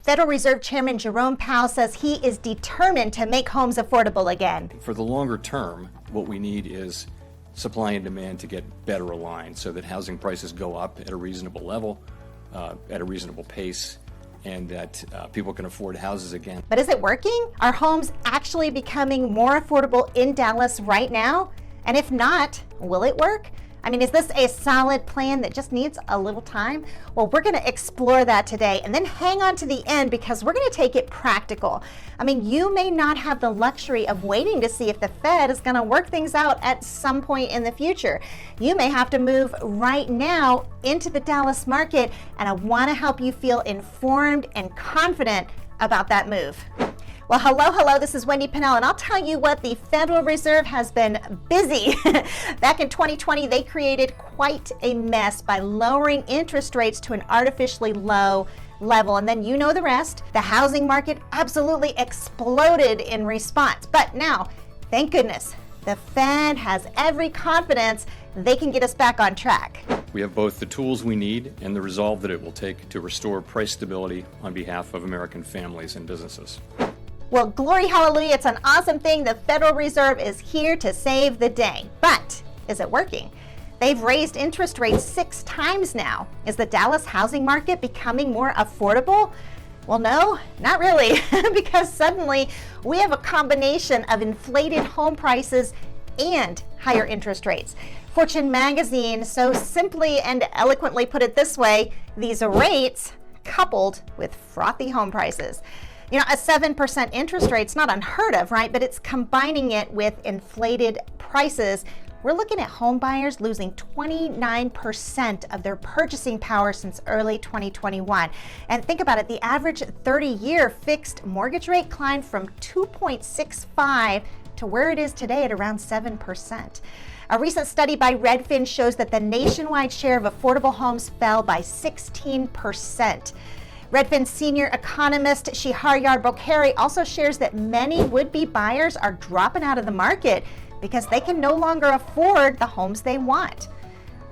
Federal Reserve Chairman Jerome Powell says he is determined to make homes affordable again. For the longer term, what we need is supply and demand to get better aligned so that housing prices go up at a reasonable level, at a reasonable pace, and that people can afford houses again. But is it working? Are homes actually becoming more affordable in Dallas right now? And if not, will it work? I mean, is this a solid plan that just needs a little time? Well, we're going to explore that today, and then hang on to the end because we're going to take it practical. I mean, you may not have the luxury of waiting to see if the Fed is going to work things out at some point in the future. You may have to move right now into the Dallas market, and I want to help you feel informed and confident about that move. Well, hello, this is Wendy Pinnell, and I'll tell you what, the Federal Reserve has been busy. Back in 2020, they created quite a mess by lowering interest rates to an artificially low level, and then you know the rest. The housing market absolutely exploded in response. But now, thank goodness, the Fed has every confidence they can get us back on track. We have both the tools we need and the resolve that it will take to restore price stability on behalf of American families and businesses. Well, glory hallelujah, it's an awesome thing. The Federal Reserve is here to save the day. But is it working? They've raised interest rates 6 times now. Is the Dallas housing market becoming more affordable? Well, no, not really, because suddenly we have a combination of inflated home prices and higher interest rates. Fortune magazine so simply and eloquently put it this way: these rates coupled with frothy home prices. You know, a 7% interest rate's not unheard of, right? But it's combining it with inflated prices. We're looking at home buyers losing 29% of their purchasing power since early 2021. And think about it, the average 30-year fixed mortgage rate climbed from 2.65 to where it is today at around 7%. A recent study by Redfin shows that the nationwide share of affordable homes fell by 16%. Redfin senior economist Shahriyar Bokhari also shares that many would-be buyers are dropping out of the market because they can no longer afford the homes they want.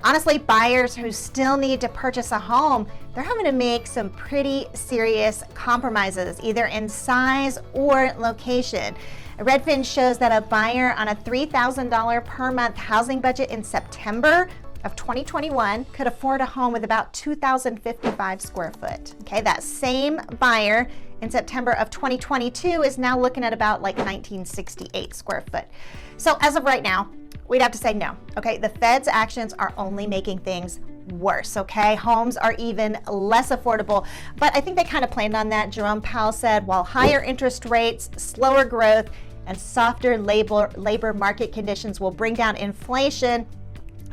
Honestly, buyers who still need to purchase a home, they're having to make some pretty serious compromises, either in size or location. Redfin shows that a buyer on a $3,000 per month housing budget in September of 2021 could afford a home with about 2,055 square foot. Okay, that same buyer in September of 2022 is now looking at about like 1968 square foot. So as of right now, we'd have to say no. Okay, the Fed's actions are only making things worse. Okay, homes are even less affordable, but I think they kind of planned on that. Jerome Powell said while higher interest rates, slower growth, and softer labor market conditions will bring down inflation,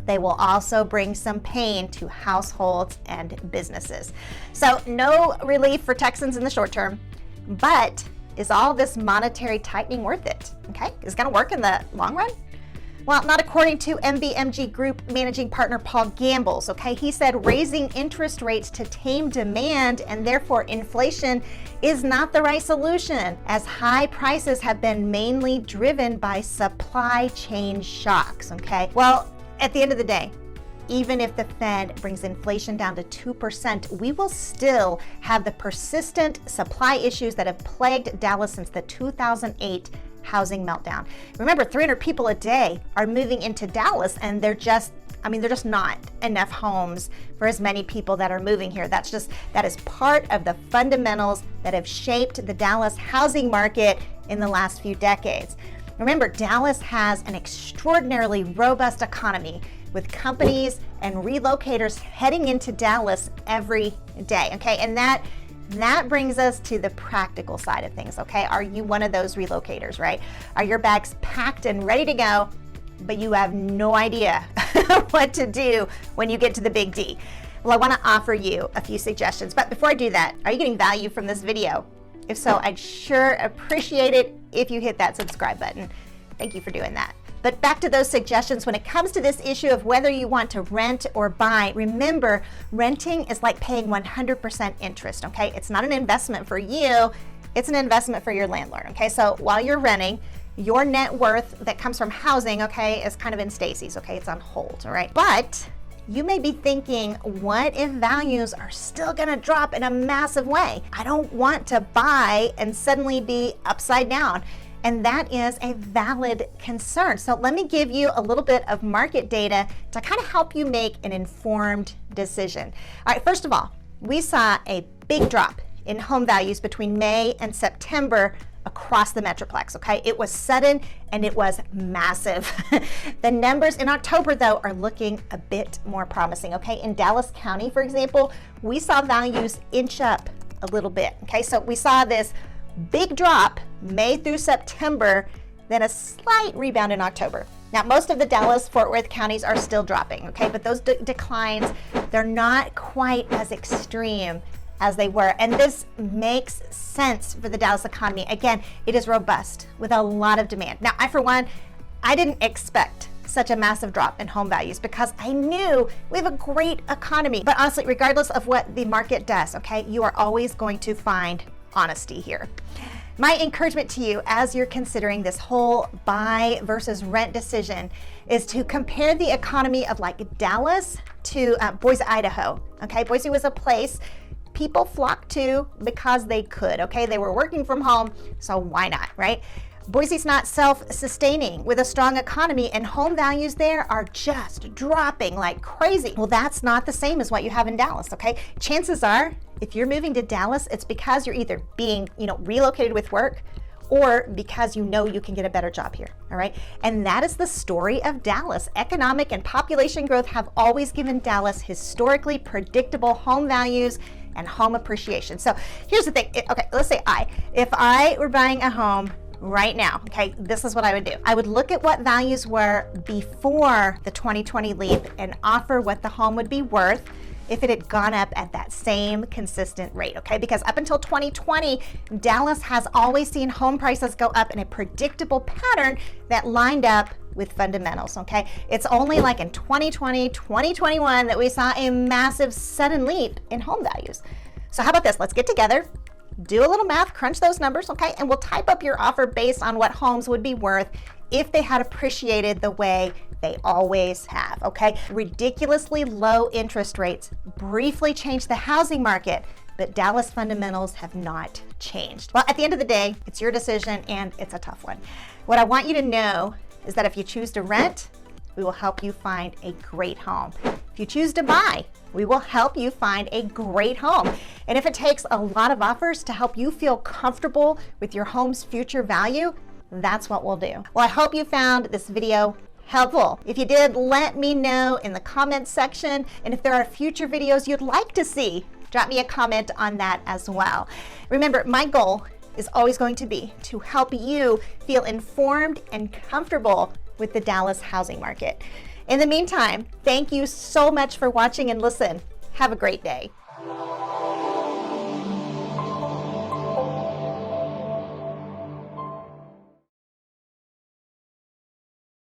they will also bring some pain to households and businesses. So no relief for Texans in the short term, but is all this monetary tightening worth it? Okay, is it gonna work in the long run? Well, not according to MBMG Group managing partner Paul Gambles, okay? He said raising interest rates to tame demand and therefore inflation is not the right solution, as high prices have been mainly driven by supply chain shocks, okay? Well, at the end of the day, even if the Fed brings inflation down to 2%, we will still have the persistent supply issues that have plagued Dallas since the 2008 housing meltdown. Remember, 300 people a day are moving into Dallas, and they're just not enough homes for as many people that are moving here. That is part of the fundamentals that have shaped the Dallas housing market in the last few decades. Remember, Dallas has an extraordinarily robust economy with companies and relocators heading into Dallas every day, okay? And that brings us to the practical side of things, okay? Are you one of those relocators, right? Are your bags packed and ready to go, but you have no idea what to do when you get to the big D? Well, I want to offer you a few suggestions, but before I do that, are you getting value from this video? If so, I'd sure appreciate it if you hit that subscribe button. Thank you for doing that. But back to those suggestions, when it comes to this issue of whether you want to rent or buy, remember, renting is like paying 100% interest, okay? It's not an investment for you, it's an investment for your landlord, okay? So while you're renting, your net worth that comes from housing, okay, is kind of in Stacy's, okay? It's on hold, all right? But You may be thinking, what if values are still gonna drop in a massive way? I don't want to buy and suddenly be upside down. And that is a valid concern. So let me give you a little bit of market data to kind of help you make an informed decision. All right, first of all, we saw a big drop in home values between May and September across the Metroplex, okay? It was sudden and it was massive. The numbers in October, though, are looking a bit more promising, okay? In Dallas County, for example, we saw values inch up a little bit, okay? So we saw this big drop May through September, then a slight rebound in October. Now, most of the Dallas-Fort Worth counties are still dropping, okay? But those declines, they're not quite as extreme as they were. And this makes sense for the Dallas economy. Again, it is robust with a lot of demand. Now, for one, I didn't expect such a massive drop in home values because I knew we have a great economy. But honestly, regardless of what the market does, okay, you are always going to find honesty here. My encouragement to you as you're considering this whole buy versus rent decision is to compare the economy of like Dallas to Boise, Idaho. Okay, Boise was a place people flocked to because they could, okay? They were working from home, so why not, right? Boise's not self-sustaining with a strong economy, and home values there are just dropping like crazy. Well, that's not the same as what you have in Dallas, okay? Chances are, if you're moving to Dallas, it's because you're either being, relocated with work or because you know you can get a better job here, all right? And that is the story of Dallas. Economic and population growth have always given Dallas historically predictable home values and home appreciation. So here's the thing, okay, let's say if I were buying a home right now, okay, this is what I would do. I would look at what values were before the 2020 leap and offer what the home would be worth if it had gone up at that same consistent rate, okay? Because up until 2020, Dallas has always seen home prices go up in a predictable pattern that lined up with fundamentals, okay? It's only like in 2020, 2021 that we saw a massive sudden leap in home values. So how about this? Let's get together, do a little math, crunch those numbers, okay? And we'll type up your offer based on what homes would be worth if they had appreciated the way they always have, okay? Ridiculously low interest rates briefly changed the housing market, but Dallas fundamentals have not changed. Well, at the end of the day, it's your decision and it's a tough one. What I want you to know is that if you choose to rent, we will help you find a great home. If you choose to buy, we will help you find a great home. And if it takes a lot of offers to help you feel comfortable with your home's future value, that's what we'll do. Well, I hope you found this video helpful. If you did, let me know in the comments section. And if there are future videos you'd like to see, drop me a comment on that as well. Remember, my goal is always going to be to help you feel informed and comfortable with the Dallas housing market. In the meantime, thank you so much for watching, and listen, have a great day.